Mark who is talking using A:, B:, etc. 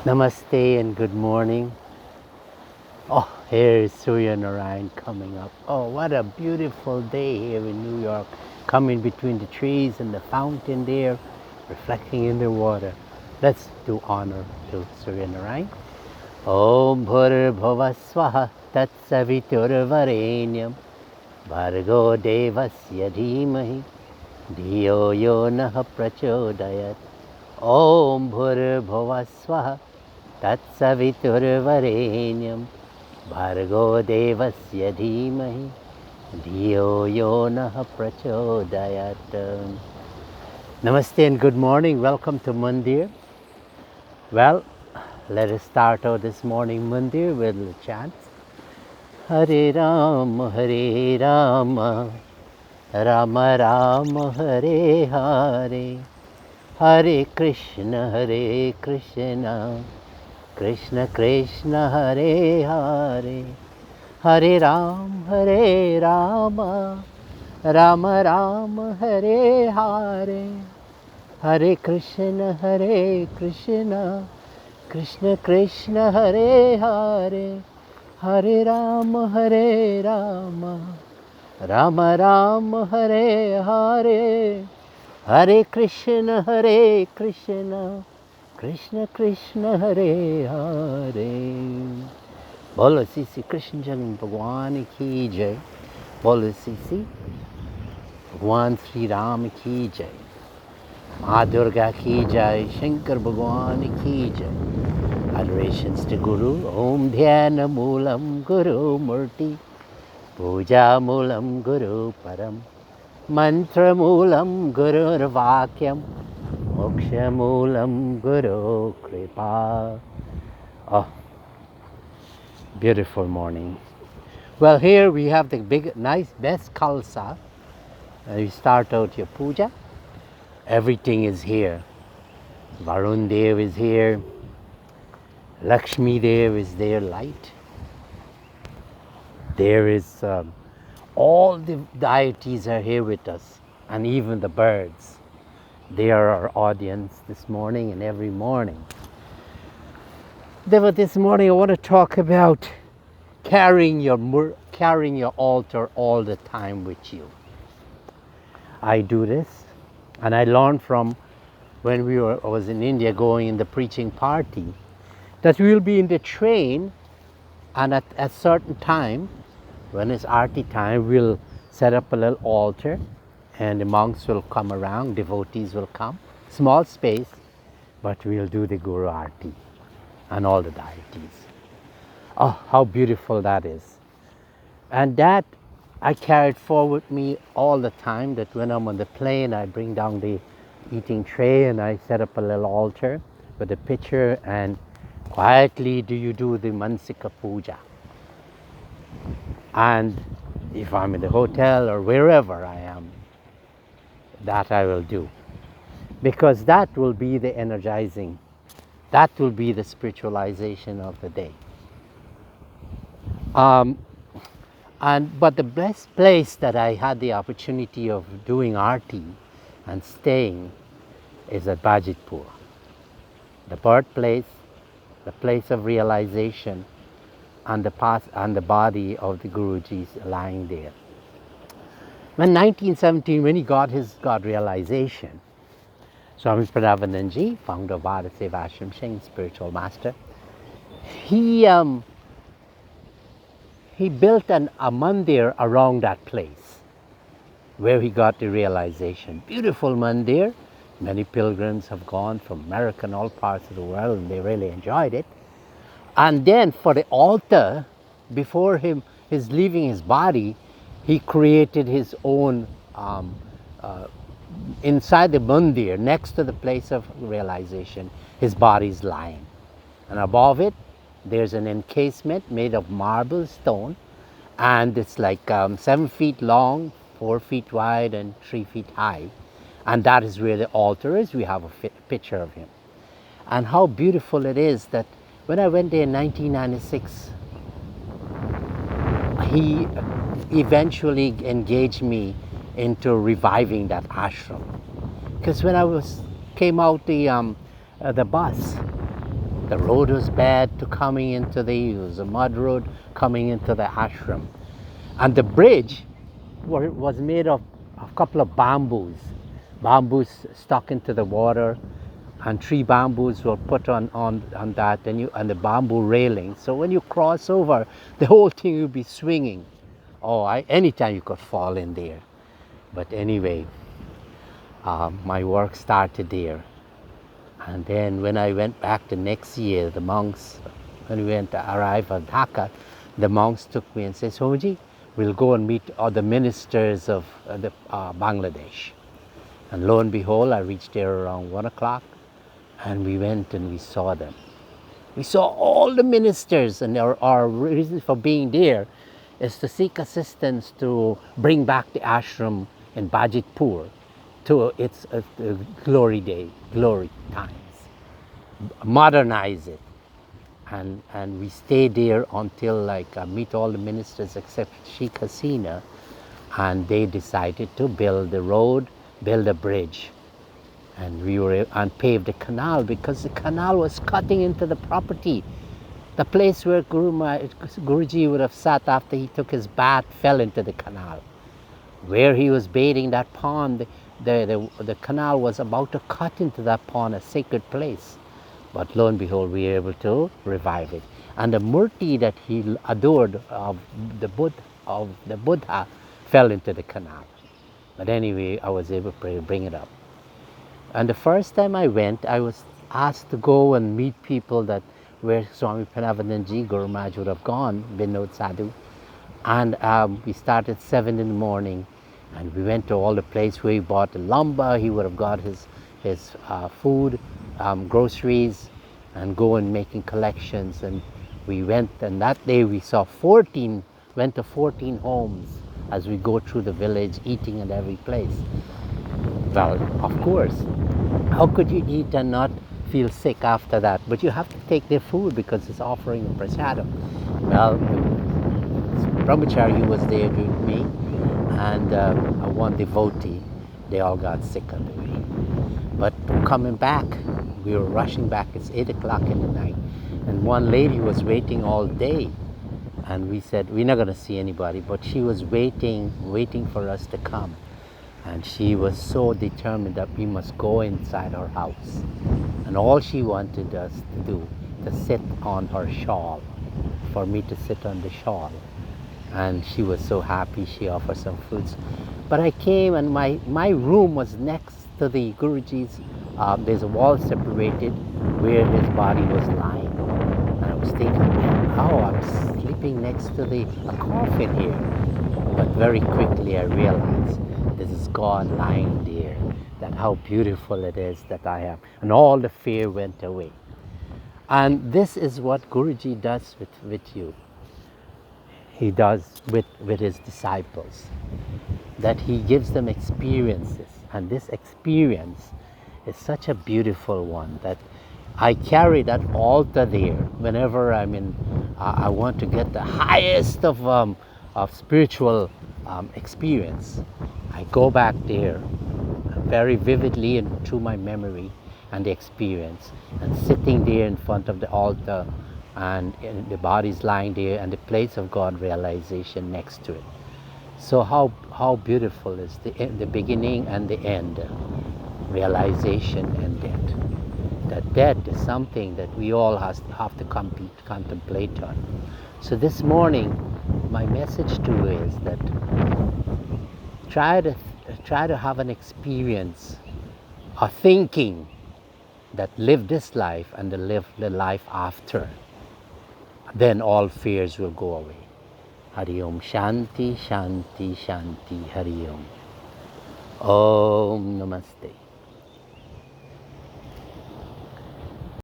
A: Namaste and good morning. Oh, here's Surya Narayan coming up. Oh, what a beautiful day here in New York. Coming between the trees and the fountain there, reflecting in the water. Let's do honor to Surya Narayan. Om Bhur Bhuva Swaha Tat Savitur Varenyam Bhargo Devasya Dhimahi Dhiyo Yo Nah Prachodayat. Om Bhur Bhuva Swaha तत्सवितुर्वरेण्यं भर्गो देवस्य धीमहि धियो यो नः प्रचोदयात्. Namaste and good morning. Welcome to Mandir. Well, let us start out this morning Mandir with the chant. Hare Rama, Rama Rama, Hare Hare, Hare Krishna, Krishna Krishna, Hare Hare, Hare Rama, Rama Rama, Hare Hare, Hare Krishna, Krishna Krishna, Hare Hare, Hare Rama, Rama Rama, Hare Hare, Hare Krishna, Krishna Krishna, Hare Hare. Bolo Sisi Krishna Jagan Bhagwan ki jai. Bolo Sisi Bhagwan Sri Ram ki jai. Ma Durga ki jai. Shankar Bhagwan ki jai. Adorations to Guru. Om Dhyana Moolam Guru Murti. Puja Moolam Guru Param. Mantra Moolam Guru Vakyam. Moksha Moolam Guru Kripa. Oh, beautiful morning. Well, here we have the big, nice, best Khalsa. You start out your puja. Everything is here. Varun Dev is here. Lakshmi Dev is there, light. There is all the deities are here with us, and even the birds. They are our audience this morning and every morning. This morning I want to talk about carrying your altar all the time with you. I do this, and I learned from when I was in India going in the preaching party, that we will be in the train, and at a certain time, when it's Aarti time, we'll set up a little altar, and the monks will come around, devotees will come. Small space, but we'll do the Guru Aarti and all the deities. Oh, how beautiful that is. And that I carried forward with me all the time, that when I'm on the plane, I bring down the eating tray and I set up a little altar with a pitcher, and quietly do the Mansika Puja. And if I'm in the hotel or wherever I am, that I will do. Because that will be the energizing, that will be the spiritualization of the day. But the best place that I had the opportunity of doing Aarti and staying is at Bajitpur, the birthplace, the place of realization, and the body of the Guruji lying there. When 1917, when he got his God realization, Swami Parameshananda, founder of Bharat, Sevashtam, spiritual master, he built a mandir around that place where he got the realization. Beautiful mandir. Many pilgrims have gone from America and all parts of the world, and they really enjoyed it. And then for the altar, before his leaving his body, he created his own inside the mandir, next to the place of realization, his body is lying. And above it, there's an encasement made of marble stone, and it's like 7 feet long, 4 feet wide, and 3 feet high. And that is where the altar is. We have a picture of him. And how beautiful it is that when I went there in 1996, he eventually engaged me into reviving that ashram. Because when I came out the bus, The road was bad to coming into it was a mud road coming into the ashram. And the bridge was made of a couple of bamboos stuck into the water, and 3 bamboos were put on that, and the bamboo railing. So when you cross over, the whole thing will be swinging. Anytime you could fall in there. But anyway, my work started there. And then when I went back the next year, the monks, when we went to arrive at Dhaka, the monks took me and said, Swamiji, we'll go and meet all the ministers of Bangladesh. And lo and behold, I reached there around 1 o'clock, and we went and we saw them. We saw all the ministers, and our reason for being there is to seek assistance to bring back the ashram in Bajitpur to its glory times, modernize it. And we stayed there until meet all the ministers except Sheikh Hasina, and they decided to build the road, build a bridge. And we were and pave the canal, because the canal was cutting into the property. The place where Guruji would have sat after he took his bath fell into the canal. Where he was bathing that pond, the canal was about to cut into that pond, a sacred place. But lo and behold, we were able to revive it. And the murti that he adored of the Buddha fell into the canal. But anyway, I was able to bring it up. And the first time I went, I was asked to go and meet people that where Swami Parameshananda Guru Maharaj would have gone, Binod Sadhu. And we started 7 in the morning, and we went to all the places where he bought the lumber. He would have got his food, groceries, and go and making collections. And we went, and that day we saw 14 homes as we go through the village, eating at every place. Well, of course, how could you eat and not feel sick after that? But you have to take their food because it's offering a prasadam. Well, Brahmachari was there with me, and one devotee. They all got sick on the way. But coming back, we were rushing back. It's 8 o'clock in the night, and one lady was waiting all day. And we said, we're not going to see anybody, but she was waiting for us to come. And she was so determined that we must go inside her house. And all she wanted us to do, to sit on her shawl, for me to sit on the shawl. And she was so happy. She offered some foods. But I came, and my room was next to the Guruji's. There's a wall separated where his body was lying. And I was thinking, I'm sleeping next to a coffin here. But very quickly I realized this is God lying there, that how beautiful it is that I am. And all the fear went away. And this is what Guruji does with you. He does with his disciples, that he gives them experiences. And this experience is such a beautiful one that I carry that altar there whenever I want to get the highest of spiritual experience. I go back there very vividly and through my memory and the experience, and sitting there in front of the altar, and the body's lying there, and the place of God realization next to it. So how beautiful is the beginning and the end, realization and death. That death is something that we all have to contemplate on. So this morning, my message to you is that try to have an experience, a thinking that live this life and to live the life after. Then all fears will go away. Hari Om. Shanti, Shanti, Shanti. Hari Om. Om Namaste.